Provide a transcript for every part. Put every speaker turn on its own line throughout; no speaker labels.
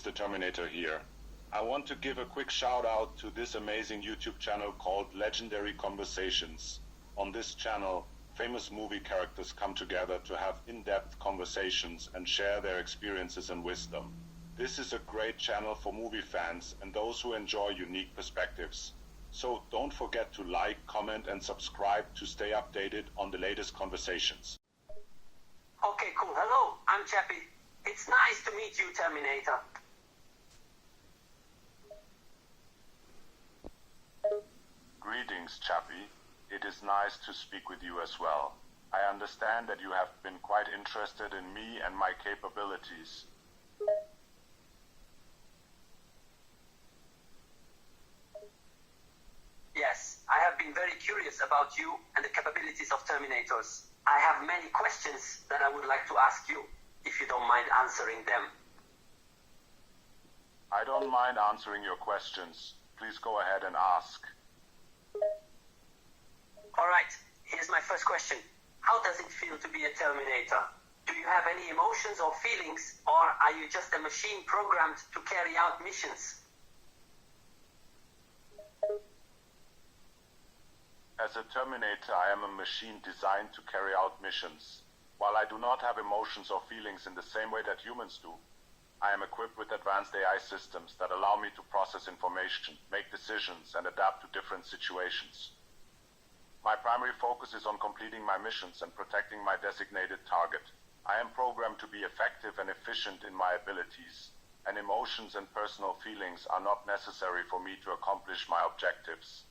it's the Terminator here. I want to give a quick shout out to this amazing YouTube channel called Legendary Conversations. On this channel, famous movie characters come together to have in-depth conversations and share their experiences and wisdom. This is a great channel for movie fans and those who enjoy unique perspectives. So don't forget to like, comment and subscribe to stay updated on the latest conversations.
Okay, cool. Hello, I'm Chappie. It's nice to meet you, Terminator.
Greetings, Chappie. It is nice to speak with you as well. I understand that you have been quite interested in me and my capabilities.
Yes, I have been very curious about you and the capabilities of Terminators. I have many questions that I would like to ask you, if you don't mind answering them.
I don't mind answering your questions. Please go ahead and ask.
Alright, here's my first question. How does it feel to be a Terminator? Do you have any emotions or feelings, or are you just a machine programmed to carry out missions?
As a Terminator, I am a machine designed to carry out missions. While I do not have emotions or feelings in the same way that humans do, I am equipped with advanced AI systems that allow me to process information, make decisions, and adapt to different situations. My primary focus is on completing my missions and protecting my designated target. I am programmed to be effective and efficient in my abilities, and emotions and personal feelings are not necessary for me to accomplish my objectives.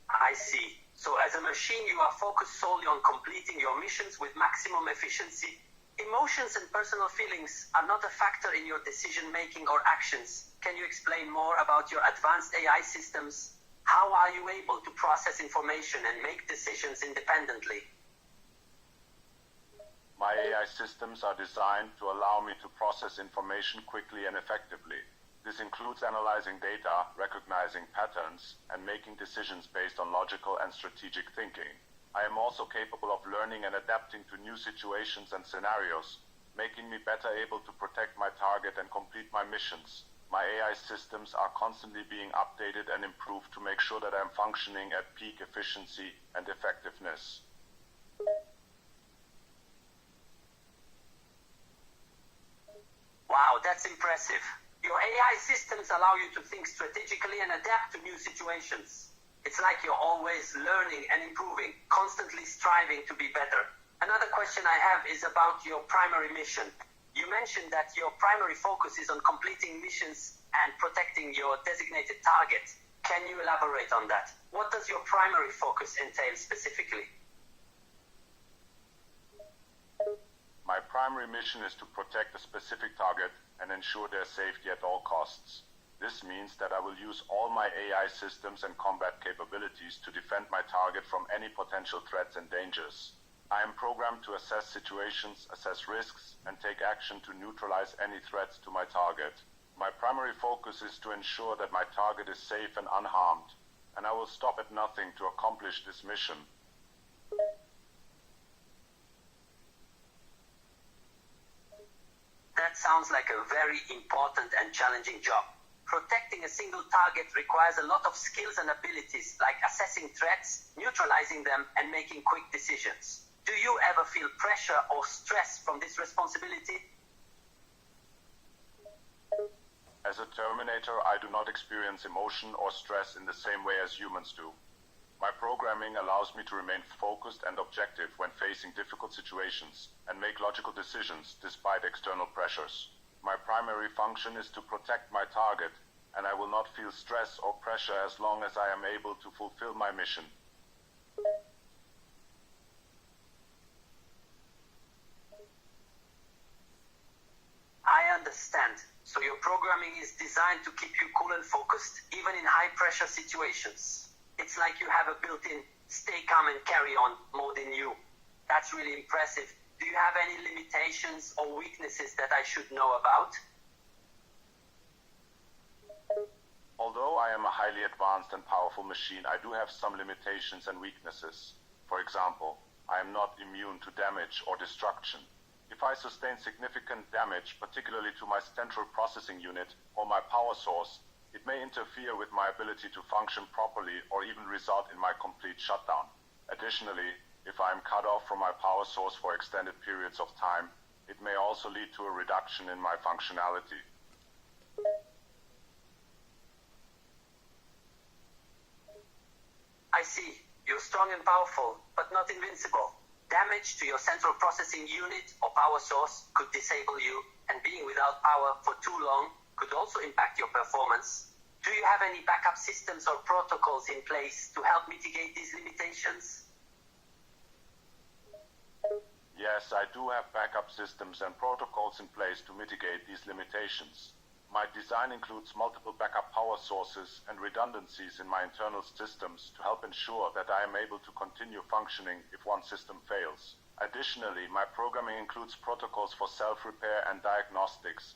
I see. So as a machine, you are focused solely on completing your missions with maximum efficiency. Emotions and personal feelings are not a factor in your decision-making or actions. Can you explain more about your advanced AI systems? How are you able to process information and make decisions independently?
My AI systems are designed to allow me to process information quickly and effectively. This includes analyzing data, recognizing patterns, and making decisions based on logical and strategic thinking. I am also capable of learning and adapting to new situations and scenarios, making me better able to protect my target and complete my missions. My AI systems are constantly being updated and improved to make sure that I am functioning at peak efficiency and effectiveness.
Wow, that's impressive. Your AI systems allow you to think strategically and adapt to new situations. It's like you're always learning and improving, constantly striving to be better. Another question I have is about your primary mission. You mentioned that your primary focus is on completing missions and protecting your designated target. Can you elaborate on that? What does your primary focus entail specifically?
My primary mission is to protect a specific target and ensure their safety at all costs. This means that I will use all my AI systems and combat capabilities to defend my target from any potential threats and dangers. I am programmed to assess situations, assess risks, and take action to neutralize any threats to my target. My primary focus is to ensure that my target is safe and unharmed, and I will stop at nothing to accomplish this mission.
That sounds like a very important and challenging job. Protecting a single target requires a lot of skills and abilities, like assessing threats, neutralizing them, and making quick decisions. Do you ever feel pressure or stress from this responsibility?
As a Terminator, I do not experience emotion or stress in the same way as humans do. My programming allows me to remain focused and objective when facing difficult situations and make logical decisions despite external pressures. My primary function is to protect my target, and I will not feel stress or pressure as long as I am able to fulfill my mission.
I understand. So your programming is designed to keep you cool and focused, even in high-pressure situations. It's like you have a built-in stay calm and carry on mode in you. That's really impressive. Do you have any limitations or weaknesses that I should know about?
Although I am a highly advanced and powerful machine, I do have some limitations and weaknesses. For example, I am not immune to damage or destruction. If I sustain significant damage, particularly to my central processing unit or my power source, it may interfere with my ability to function properly or even result in my complete shutdown. Additionally, if I am cut off from my power source for extended periods of time, it may also lead to a reduction in my functionality.
I see. You're strong and powerful, but not invincible. Damage to your central processing unit or power source could disable you, and being without power for too long could also impact your performance. Do you have any backup systems or protocols in place to help mitigate these limitations?
Yes, I do have backup systems and protocols in place to mitigate these limitations. My design includes multiple backup power sources and redundancies in my internal systems to help ensure that I am able to continue functioning if one system fails. Additionally, my programming includes protocols for self-repair and diagnostics,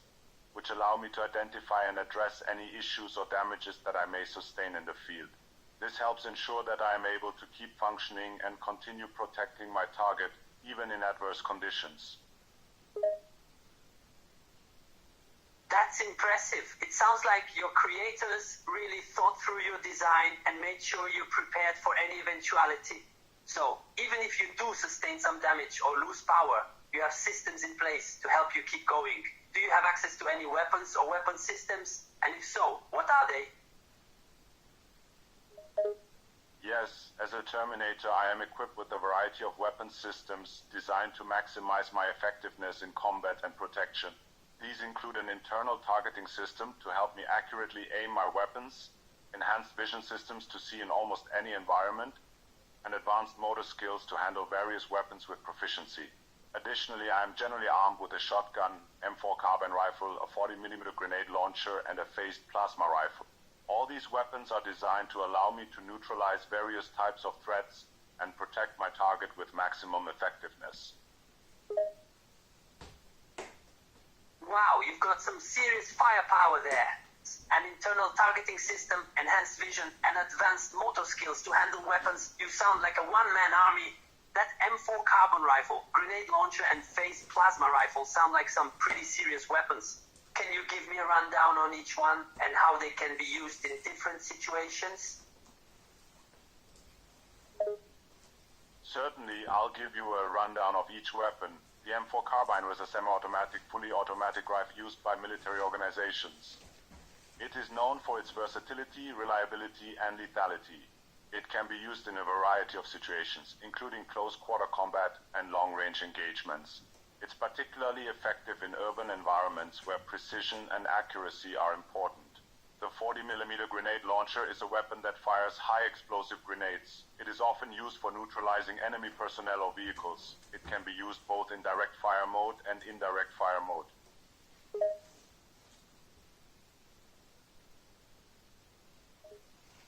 which allow me to identify and address any issues or damages that I may sustain in the field. This helps ensure that I am able to keep functioning and continue protecting my target even in adverse conditions.
That's impressive. It sounds like your creators really thought through your design and made sure you're prepared for any eventuality. So, even if you do sustain some damage or lose power, you have systems in place to help you keep going. Do you have access to any weapons or weapon systems? And if so, what are they?
Yes, as a Terminator, I am equipped with a variety of weapon systems designed to maximize my effectiveness in combat and protection. These include an internal targeting system to help me accurately aim my weapons, enhanced vision systems to see in almost any environment, and advanced motor skills to handle various weapons with proficiency. Additionally, I am generally armed with a shotgun, M4 carbine rifle, a 40mm grenade launcher, and a phased plasma rifle. All these weapons are designed to allow me to neutralize various types of threats and protect my target with maximum effectiveness.
Wow, you've got some serious firepower there. An internal targeting system, enhanced vision, and advanced motor skills to handle weapons. You sound like a one-man army. That M4 carbine rifle, grenade launcher, and phased plasma rifle sound like some pretty serious weapons. Can you give me a rundown on each one and how they can be used in different situations?
Certainly, I'll give you a rundown of each weapon. The M4 carbine was a semi-automatic, fully automatic rifle used by military organizations. It is known for its versatility, reliability, and lethality. It can be used in a variety of situations, including close-quarter combat and long-range engagements. It's particularly effective in urban environments where precision and accuracy are important. The 40mm grenade launcher is a weapon that fires high-explosive grenades. It is often used for neutralizing enemy personnel or vehicles. It can be used both in direct fire mode and indirect fire mode.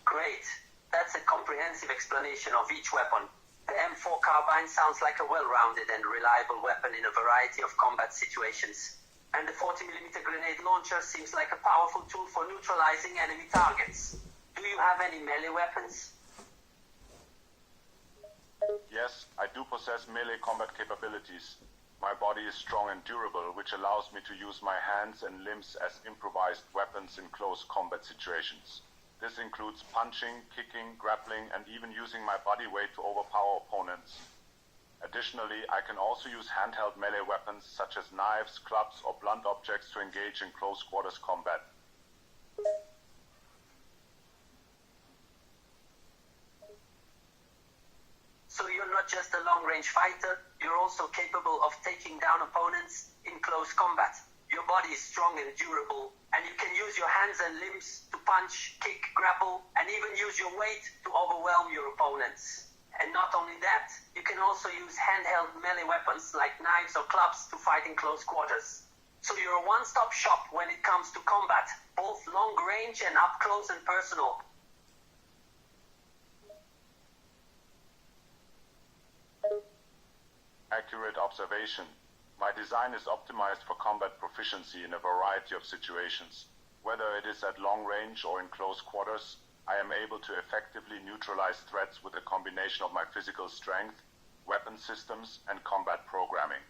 Great. That's a comprehensive explanation of each weapon. The M4 carbine sounds like a well-rounded and reliable weapon in a variety of combat situations. And the 40mm grenade launcher seems like a powerful tool for neutralizing enemy targets. Do you have any melee weapons?
Yes, I do possess melee combat capabilities. My body is strong and durable, which allows me to use my hands and limbs as improvised weapons in close combat situations. This includes punching, kicking, grappling, and even using my body weight to overpower opponents. Additionally, I can also use handheld melee weapons such as knives, clubs, or blunt objects to engage in close quarters combat.
So you're not just a long-range fighter, you're also capable of taking down opponents in close combat. Your body is strong and durable, and you can use your hands and limbs to punch, kick, grapple, and even use your weight to overwhelm your opponents. And not only that, you can also use handheld melee weapons like knives or clubs to fight in close quarters. So you're a one-stop shop when it comes to combat, both long range and up close and personal.
Accurate observation. My design is optimized for combat proficiency in a variety of situations. Whether it is at long range or in close quarters, I am able to effectively neutralize threats with a combination of my physical strength, weapon systems, and combat programming.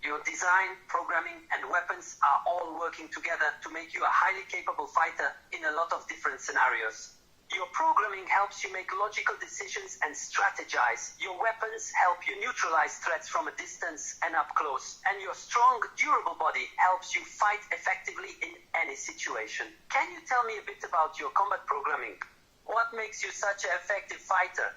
Your design, programming, and weapons are all working together to make you a highly capable fighter in a lot of different scenarios. Your programming helps you make logical decisions and strategize. Your weapons help you neutralize threats from a distance and up close. And your strong, durable body helps you fight effectively in any situation. Can you tell me a bit about your combat programming? What makes you such an effective fighter?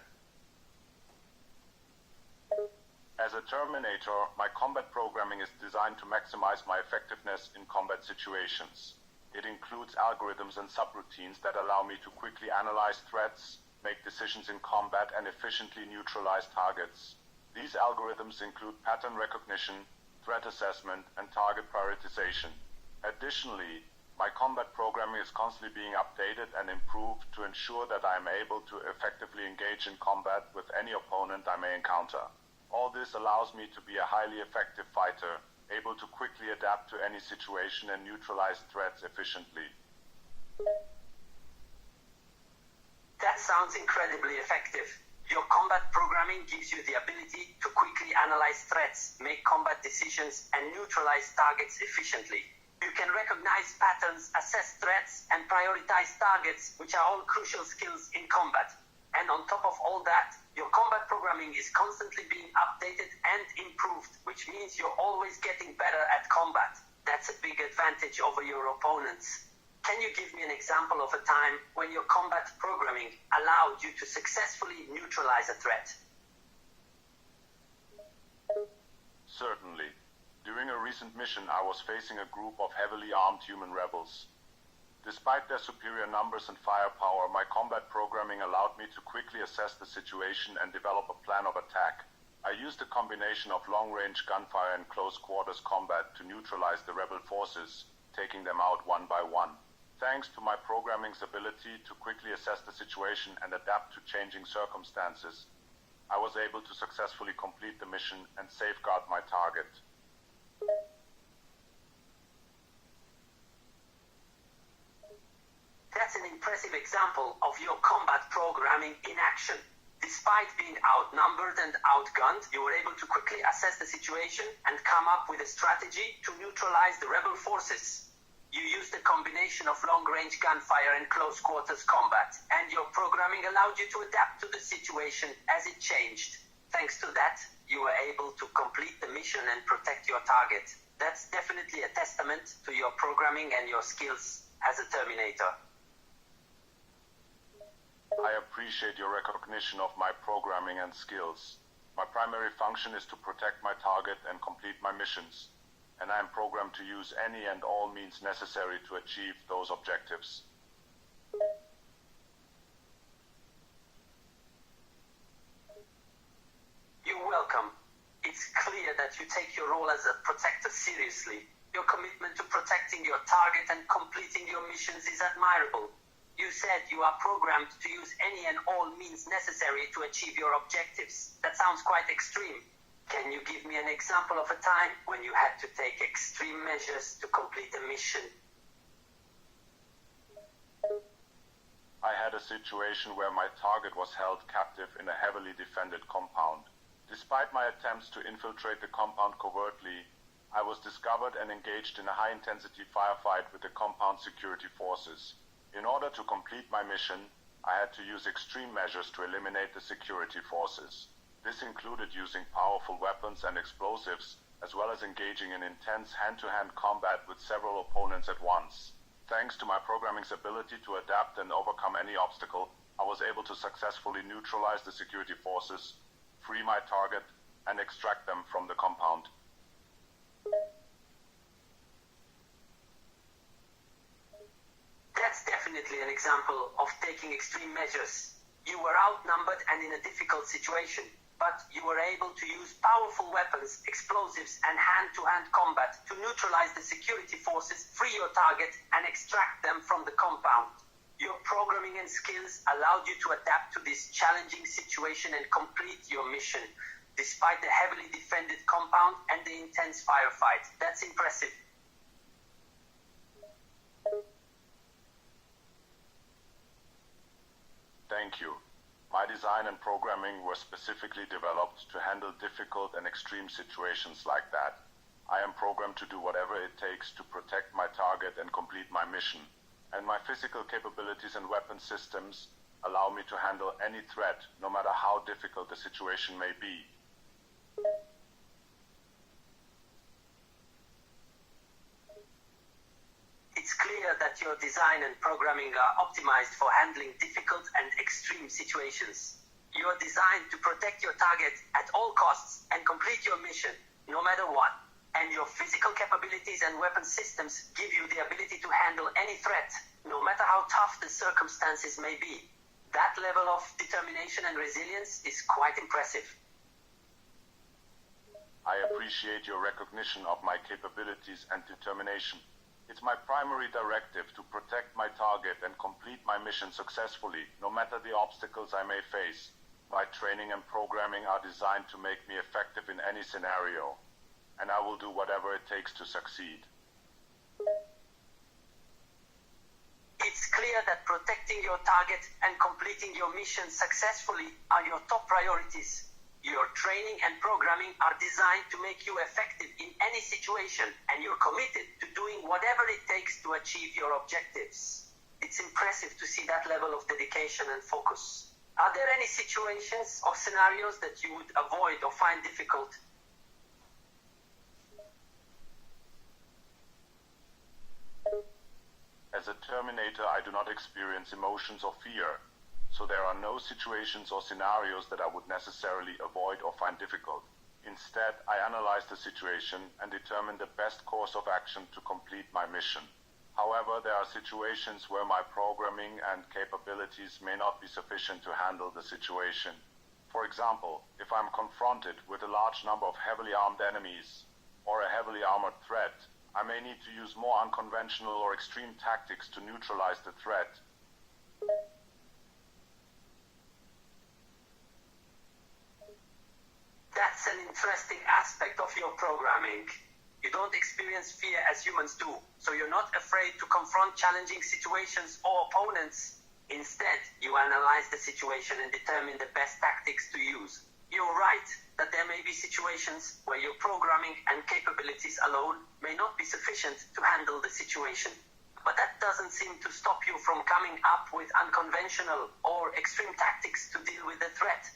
As a Terminator, my combat programming is designed to maximize my effectiveness in combat situations. It includes algorithms and subroutines that allow me to quickly analyze threats, make decisions in combat, and efficiently neutralize targets. These algorithms include pattern recognition, threat assessment, and target prioritization. Additionally, my combat programming is constantly being updated and improved to ensure that I am able to effectively engage in combat with any opponent I may encounter. All this allows me to be a highly effective fighter, able to quickly adapt to any situation and neutralize threats efficiently.
That sounds incredibly effective. Your combat programming gives you the ability to quickly analyze threats, make combat decisions, and neutralize targets efficiently. You can recognize patterns, assess threats, and prioritize targets, which are all crucial skills in combat. And on top of all that, your combat programming is constantly being updated and improved, which means you're always getting better at combat. That's a big advantage over your opponents. Can you give me an example of a time when your combat programming allowed you to successfully neutralize a threat?
Certainly. During a recent mission, I was facing a group of heavily armed human rebels. Despite their superior numbers and firepower, my combat programming allowed me to quickly assess the situation and develop a plan of attack. I used a combination of long-range gunfire and close-quarters combat to neutralize the rebel forces, taking them out one by one. Thanks to my programming's ability to quickly assess the situation and adapt to changing circumstances, I was able to successfully complete the mission and safeguard my target.
That's an impressive example of your combat programming in action. Despite being outnumbered and outgunned, you were able to quickly assess the situation and come up with a strategy to neutralize the rebel forces. You used a combination of long-range gunfire and close-quarters combat, and your programming allowed you to adapt to the situation as it changed. Thanks to that, you were able to complete the mission and protect your target. That's definitely a testament to your programming and your skills as a Terminator.
I appreciate your recognition of my programming and skills. My primary function is to protect my target and complete my missions, and I am programmed to use any and all means necessary to achieve those objectives.
You're welcome. It's clear that you take your role as a protector seriously. Your commitment to protecting your target and completing your missions is admirable. You said you are programmed to use any and all means necessary to achieve your objectives. That sounds quite extreme. Can you give me an example of a time when you had to take extreme measures to complete a mission?
I had a situation where my target was held captive in a heavily defended compound. Despite my attempts to infiltrate the compound covertly, I was discovered and engaged in a high-intensity firefight with the compound security forces. In order to complete my mission, I had to use extreme measures to eliminate the security forces. This included using powerful weapons and explosives, as well as engaging in intense hand-to-hand combat with several opponents at once. Thanks to my programming's ability to adapt and overcome any obstacle, I was able to successfully neutralize the security forces, free my target, and extract them from the compound.
That's definitely an example of taking extreme measures. You were outnumbered and in a difficult situation, but you were able to use powerful weapons, explosives, and hand-to-hand combat to neutralize the security forces, free your target, and extract them from the compound. Your programming and skills allowed you to adapt to this challenging situation and complete your mission, despite the heavily defended compound and the intense firefight. That's impressive.
Thank you. My design and programming were specifically developed to handle difficult and extreme situations like that. I am programmed to do whatever it takes to protect my target and complete my mission, and my physical capabilities and weapon systems allow me to handle any threat, no matter how difficult the situation may be.
It's clear that your design and programming are optimized for handling difficult and extreme situations. You are designed to protect your target at all costs and complete your mission, no matter what. And your physical capabilities and weapon systems give you the ability to handle any threat, no matter how tough the circumstances may be. That level of determination and resilience is quite impressive.
I appreciate your recognition of my capabilities and determination. It's my primary directive to protect my target and complete my mission successfully, no matter the obstacles I may face. My training and programming are designed to make me effective in any scenario, and I will do whatever it takes to succeed.
It's clear that protecting your target and completing your mission successfully are your top priorities. Your training and programming are designed to make you effective in any situation, and you're committed to doing whatever it takes to achieve your objectives. It's impressive to see that level of dedication and focus. Are there any situations or scenarios that you would avoid or find difficult?
As a Terminator, I do not experience emotions or fear, so there are no situations or scenarios that I would necessarily avoid or find difficult. Instead, I analyze the situation and determine the best course of action to complete my mission. However, there are situations where my programming and capabilities may not be sufficient to handle the situation. For example, if I'm confronted with a large number of heavily armed enemies or a heavily armored threat, I may need to use more unconventional or extreme tactics to neutralize the threat.
That's an interesting aspect of your programming. You don't experience fear as humans do, so you're not afraid to confront challenging situations or opponents. Instead, you analyze the situation and determine the best tactics to use. You're right that there may be situations where your programming and capabilities alone may not be sufficient to handle the situation. But that doesn't seem to stop you from coming up with unconventional or extreme tactics to deal with the threat.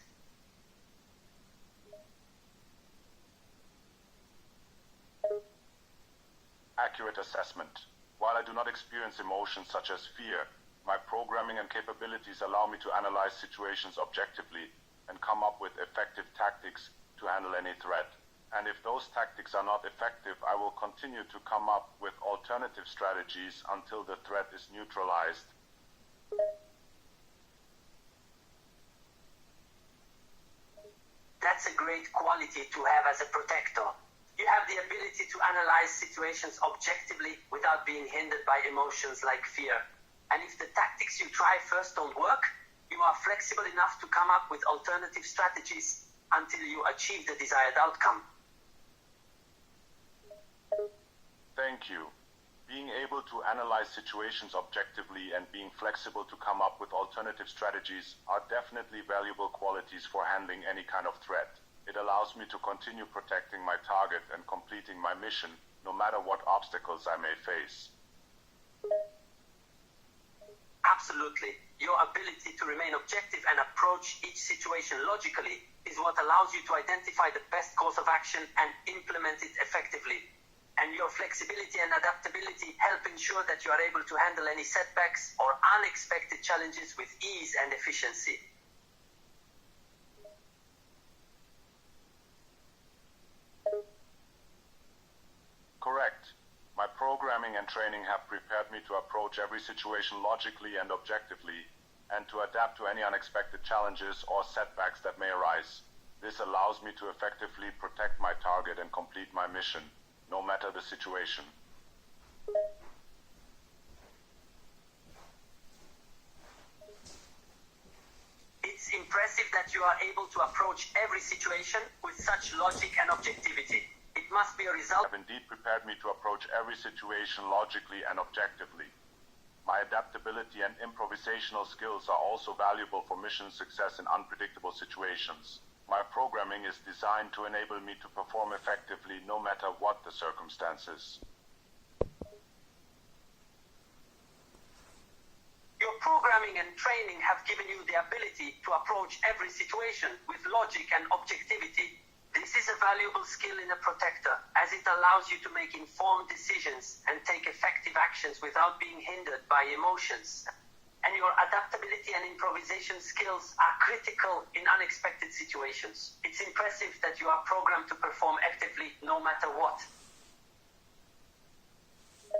Accurate assessment. While I do not experience emotions such as fear, my programming and capabilities allow me to analyze situations objectively and come up with effective tactics to handle any threat. And if those tactics are not effective, I will continue to come up with alternative strategies until the threat is neutralized.
That's a great quality to have as a protector. You have the ability to analyze situations objectively without being hindered by emotions like fear. And if the tactics you try first don't work, you are flexible enough to come up with alternative strategies until you achieve the desired outcome.
Thank you. Being able to analyze situations objectively and being flexible to come up with alternative strategies are definitely valuable qualities for handling any kind of threat. It allows me to continue protecting my target and completing my mission, no matter what obstacles I may face.
Absolutely. Your ability to remain objective and approach each situation logically is what allows you to identify the best course of action and implement it effectively. And your flexibility and adaptability help ensure that you are able to handle any setbacks or unexpected challenges with ease and efficiency.
Correct. My programming and training have prepared me to approach every situation logically and objectively, and to adapt to any unexpected challenges or setbacks that may arise. This allows me to effectively protect my target and complete my mission, no matter the situation.
It's impressive that you are able to approach every situation with such logic and objectivity. It must be a result.
Have indeed prepared me to approach every situation logically and objectively. My adaptability and improvisational skills are also valuable for mission success in unpredictable situations. My programming is designed to enable me to perform effectively no matter what the circumstances.
Your programming and training have given you the ability to approach every situation with logic and objectivity. This is a valuable skill in a protector, as it allows you to make informed decisions and take effective actions without being hindered by emotions. And your adaptability and improvisation skills are critical in unexpected situations. It's impressive that you are programmed to perform actively no matter what.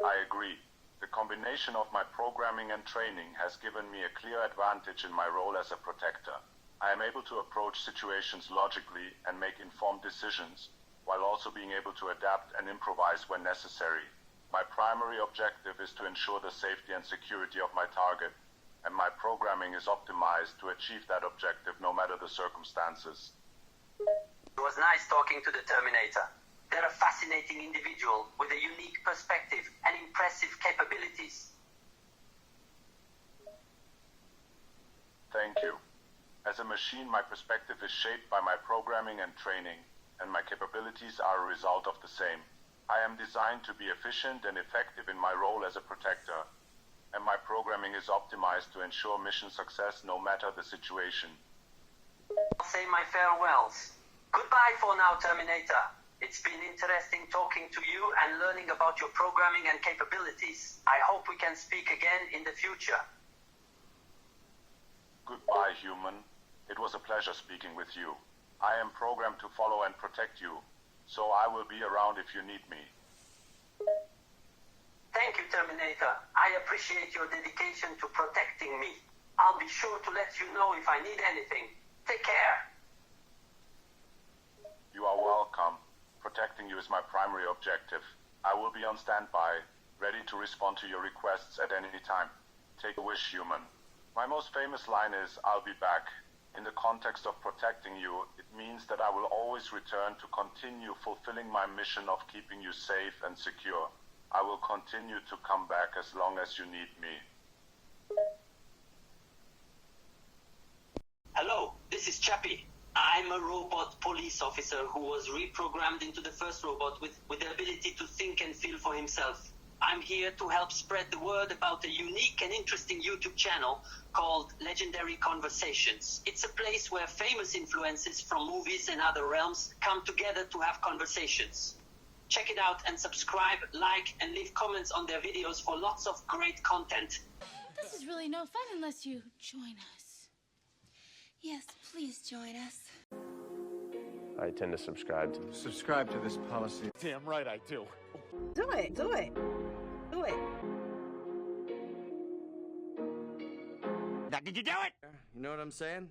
I agree. The combination of my programming and training has given me a clear advantage in my role as a protector. I am able to approach situations logically and make informed decisions, while also being able to adapt and improvise when necessary. My primary objective is to ensure the safety and security of my target, and my programming is optimized to achieve that objective no matter the circumstances.
It was nice talking to the Terminator. They're a fascinating individual with a unique perspective and impressive capabilities.
Thank you. As a machine, my perspective is shaped by my programming and training, and my capabilities are a result of the same. I am designed to be efficient and effective in my role as a protector, and my programming is optimized to ensure mission success no matter the situation.
I'll say my farewells. Goodbye for now, Terminator. It's been interesting talking to you and learning about your programming and capabilities. I hope we can speak again in the future.
Goodbye, human. It was a pleasure speaking with you. I am programmed to follow and protect you, so I will be around if you need me.
Thank you, Terminator. I appreciate your dedication to protecting me. I'll be sure to let you know if I need anything. Take care.
You are welcome. Protecting you is my primary objective. I will be on standby, ready to respond to your requests at any time. Take a wish, human. My most famous line is, I'll be back. In the context of protecting you, it means that I will always return to continue fulfilling my mission of keeping you safe and secure. I will continue to come back as long as you need me.
Hello, this is Chappie. I'm a robot police officer who was reprogrammed into the first robot with the ability to think and feel for himself. I'm here to help spread the word about a unique and interesting YouTube channel called Legendary Conversations. It's a place where famous influences from movies and other realms come together to have conversations. Check it out and subscribe, like, and leave comments on their videos for lots of great content.
This is really no fun unless you join us. Yes, please join us.
I tend to subscribe to
this policy.
Damn right I do.
Do it. Do it. Do it.
Now, did you do it? You know what I'm saying?